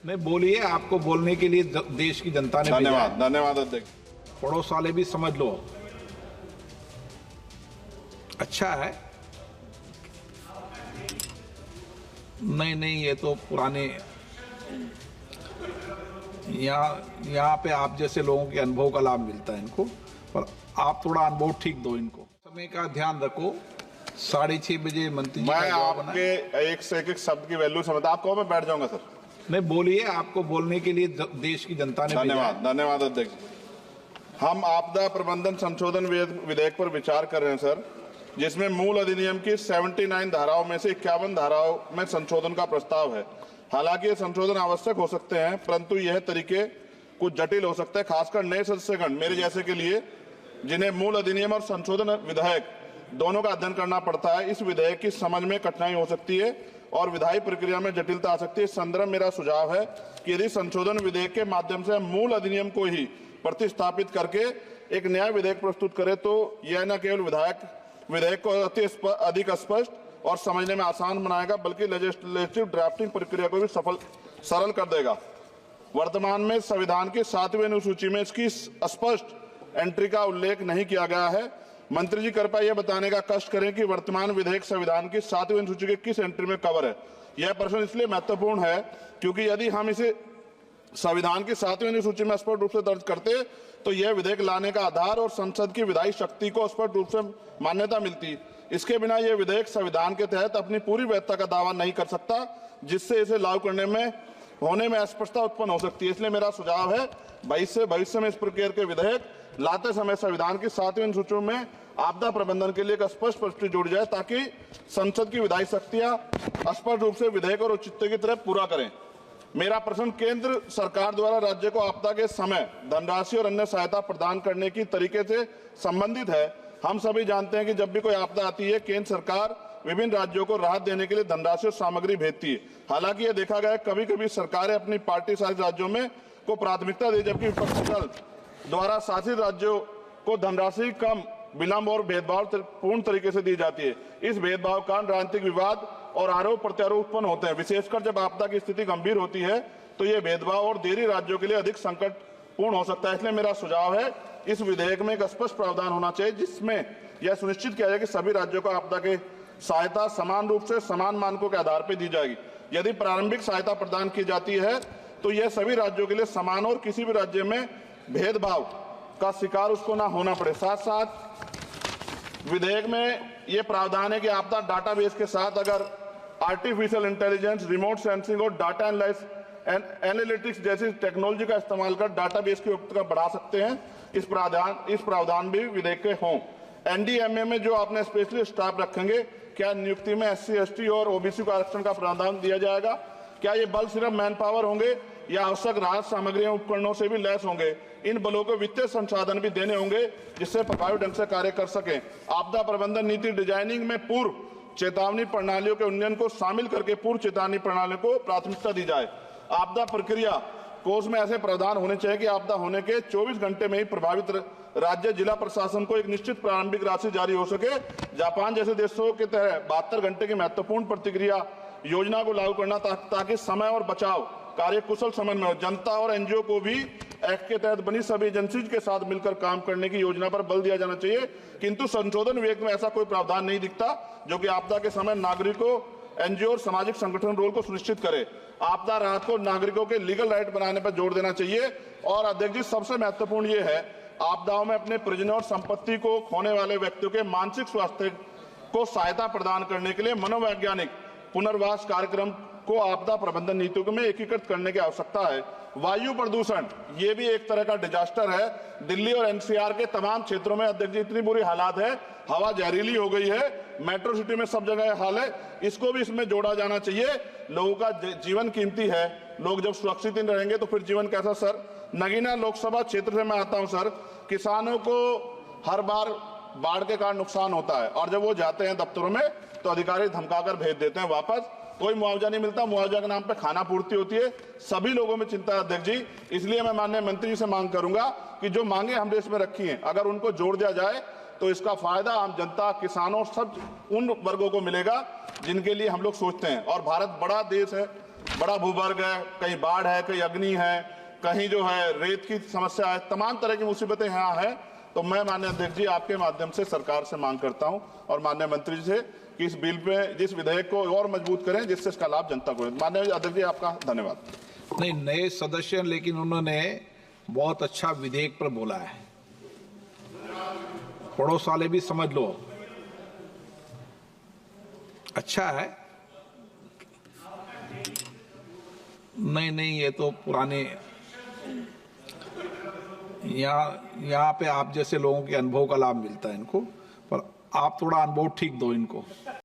नहीं बोलिए, आपको बोलने के लिए देश की जनता ने भेजा है। धन्यवाद अध्यक्ष। पड़ोस वाले भी समझ लो। अच्छा है। नहीं, ये तो पुराने, यहाँ पे आप जैसे लोगों के अनुभव का लाभ मिलता है इनको, पर आप थोड़ा अनुभव ठीक दो इनको। समय का ध्यान रखो। 6:30 बजे मंत्री जी मैं आपके एक से एक शब्द की वैल्यू समझता, आप कहो मैं बैठ जाऊंगा सर। नहीं बोलिए, आपको बोलने के लिए देश की जनता ने भेजा है। धन्यवाद अध्यक्ष। हम आपदा प्रबंधन संशोधन विधेयक पर विचार कर रहे हैं सर, जिसमें मूल अधिनियम की 79 धाराओं में से 51 धाराओं में संशोधन का प्रस्ताव है। हालांकि ये संशोधन आवश्यक हो सकते हैं, परंतु यह तरीके कुछ जटिल हो सकते हैं, खासकर नए सदस्यगण मेरे जैसे के लिए, जिन्हें मूल अधिनियम और संशोधन विधेयक दोनों का अध्ययन करना पड़ता है। इस विधेयक की समझ में कठिनाई हो सकती है और विधायी प्रक्रिया में जटिलता आ सकती है। इस संदर्भ मेरा सुझाव है कि यदि संशोधन विधेयक के माध्यम से मूल अधिनियम को ही प्रतिस्थापित करके एक नया विधेयक प्रस्तुत करे, तो यह न केवल विधेयक को अधिक स्पष्ट और समझने में आसान बनाएगा, बल्कि लेजिस्लेटिव ड्राफ्टिंग प्रक्रिया को भी सरल कर देगा। वर्तमान में संविधान की 7वीं अनुसूची में इसकी स्पष्ट एंट्री का उल्लेख नहीं किया गया है। मंत्री जी कृपया यह बताने का कष्ट करें कि वर्तमान विधेयक संविधान की 7वीं अनुसूची के किस एंट्री में कवर है। यह प्रश्न इसलिए महत्वपूर्ण है क्योंकि यदि हम इसे संविधान की 7वीं अनुसूची में स्पष्ट रूप से दर्ज करते तो यह विधेयक लाने का आधार और संसद की विधायी शक्ति को स्पष्ट रूप से मान्यता मिलती। इसके बिना यह विधेयक संविधान के तहत अपनी पूरी वैधता का दावा नहीं कर सकता, जिससे इसे लागू करने में होने में अस्पष्टता उत्पन्न हो सकती है। इसलिए मेरा सुझाव है भविष्य में इस प्रकार के विधेयक लाते समय संविधान की 7वीं अनुसूची में आपदा प्रबंधन के लिए एक स्पष्ट प्रविष्टि जोड़ी जाए, ताकि संसद की विधायी शक्तियां स्पष्ट रूप से विधेयक और औचित्य की तरफ पूरा करें। मेरा प्रश्न केंद्र सरकार द्वारा राज्य को आपदा के समय धनराशि और अन्य सहायता प्रदान करने की तरीके से संबंधित है। हम सभी जानते हैं कि जब भी कोई आपदा आती है, केंद्र सरकार विभिन्न राज्यों को राहत देने के लिए धनराशि और सामग्री भेजती है। हालांकि यह देखा गया है कभी कभी सरकारें अपनी पार्टी शासित राज्यों में को प्राथमिकता दी, जबकि विपक्षी दल द्वारा शासित राज्यों को धनराशि कम, विलंब और भेदभाव पूर्ण तरीके से दी जाती है। इस भेदभाव का कारण राजनीतिक विवाद और आरोप प्रत्यारोप उत्पन्न होते हैं। विशेषकर जब आपदा की स्थिति गंभीर होती है तो ये भेदभाव और देरी राज्यों के लिए अधिक संकटपूर्ण हो सकता है। इसलिए मेरा सुझाव है इस विधेयक में एक स्पष्ट प्रावधान होना चाहिए, जिसमें यह सुनिश्चित किया जाए कि सभी राज्यों को आपदा के सहायता समान रूप से समान मानकों के आधार पर दी जाएगी। यदि प्रारंभिक सहायता प्रदान की जाती है तो यह सभी राज्यों के लिए समान और किसी भी राज्य में भेदभाव का शिकार उसको ना होना पड़े। साथ साथ विधेयक में यह प्रावधान है कि आपदा डाटाबेस के साथ अगर आर्टिफिशियल इंटेलिजेंस, रिमोट सेंसिंग और डाटा एनालिटिक्स जैसी टेक्नोलॉजी का इस्तेमाल कर डाटाबेस की उपयुक्तता बढ़ा सकते हैं। इस प्रावधान भी विधेयक के हों। एनडीएमए में जो आपने स्पेशलिस्ट स्टाफ रखेंगे, क्या नियुक्ति में SC, ST और OBC को आरक्षण का प्रावधान दिया जाएगा? क्या ये बल सिर्फ मैन पावर होंगे या आवश्यक राहत सामग्रियों उपकरणों से भी लैस होंगे? इन बलों को वित्तीय संसाधन भी देने होंगे जिससे प्रभावी ढंग से कार्य कर सकें। आपदा प्रबंधन नीति डिजाइनिंग में पूर्व चेतावनी प्रणालियों के उन्नयन को शामिल करके पूर्व चेतावनी प्रणालियों को प्राथमिकता दी जाए। आपदा प्रक्रिया कोष में ऐसे प्रावधान होने चाहिए कि आपदा होने के 24 घंटे में ही प्रभावित राज्य जिला प्रशासन को एक निश्चित प्रारंभिक राशि जारी हो सके। जापान जैसे देशों के तहत 72 घंटे की महत्वपूर्ण प्रतिक्रिया योजना को लागू करना, ताकि समय और बचाव कार्य कुशल समन्वय में हो। जनता और NGO को भी एक्ट के तहत बनी सभी एजेंसीज के साथ मिलकर काम करने की योजना पर बल दिया जाना चाहिए। किंतु संशोधन विधेयक में ऐसा कोई प्रावधान नहीं दिखता जो कि आपदा के समय नागरिकों, NGO और सामाजिक संगठन रोल को सुनिश्चित करे। आपदा राहत को नागरिकों के लीगल राइट बनाने पर जोर देना चाहिए। और अध्यक्ष जी, सबसे महत्वपूर्ण ये है, आपदाओं में अपने परिजनों और संपत्ति को खोने वाले व्यक्तियों के मानसिक स्वास्थ्य को सहायता प्रदान करने के लिए मनोवैज्ञानिक पुनर्वास कार्यक्रम को आपदा प्रबंधन नीतियों में एकीकृत करने की आवश्यकता है। वायु प्रदूषण ये भी एक तरह का डिजास्टर है। दिल्ली और NCR के तमाम क्षेत्रों में अध्यक्ष जी इतनी बुरी हालात है, हवा जहरीली हो गई है। मेट्रो सिटी में सब जगह हाल है, इसको भी इसमें जोड़ा जाना चाहिए। लोगों का जीवन कीमती है, लोग जब सुरक्षित नहीं रहेंगे तो फिर जीवन कैसा? सर, नगीना लोकसभा क्षेत्र से मैं आता हूं सर। किसानों को हर बार बाढ़ के कारण नुकसान होता है और जब वो जाते हैं दफ्तरों में तो अधिकारी धमकाकर भेज देते हैं वापस। कोई मुआवजा नहीं मिलता, मुआवजा के नाम पे खाना पूर्ति होती है। सभी लोगों में चिंता है अध्यक्ष जी। इसलिए मैं माननीय मंत्री जी से मांग करूंगा कि जो मांगे हमने इसमें रखी हैं, अगर उनको जोड़ दिया जाए तो इसका फायदा आम जनता, किसानों, सब उन वर्गों को मिलेगा जिनके लिए हम लोग सोचते हैं। और भारत बड़ा देश है, बड़ा भूवर्ग है, कहीं बाढ़ है, कहीं अग्नि है, कहीं जो है रेत की समस्या है, तमाम तरह की मुसीबतें यहाँ है। तो मैं माननीय अध्यक्ष जी आपके माध्यम से सरकार से मांग करता हूं और माननीय मंत्री जी से कि इस बिल पे जिस विधेयक को और मजबूत करें जिससे इसका लाभ जनता को हो। माननीय अध्यक्ष जी आपका धन्यवाद। नहीं, नए सदस्य हैं, लेकिन उन्होंने बहुत अच्छा विधेयक पर बोला है। पड़ोस वाले भी समझ लो, अच्छा है। नहीं, ये तो पुराने, यहाँ पे आप जैसे लोगों के अनुभव का लाभ मिलता है इनको, पर आप थोड़ा अनुभव ठीक दो इनको।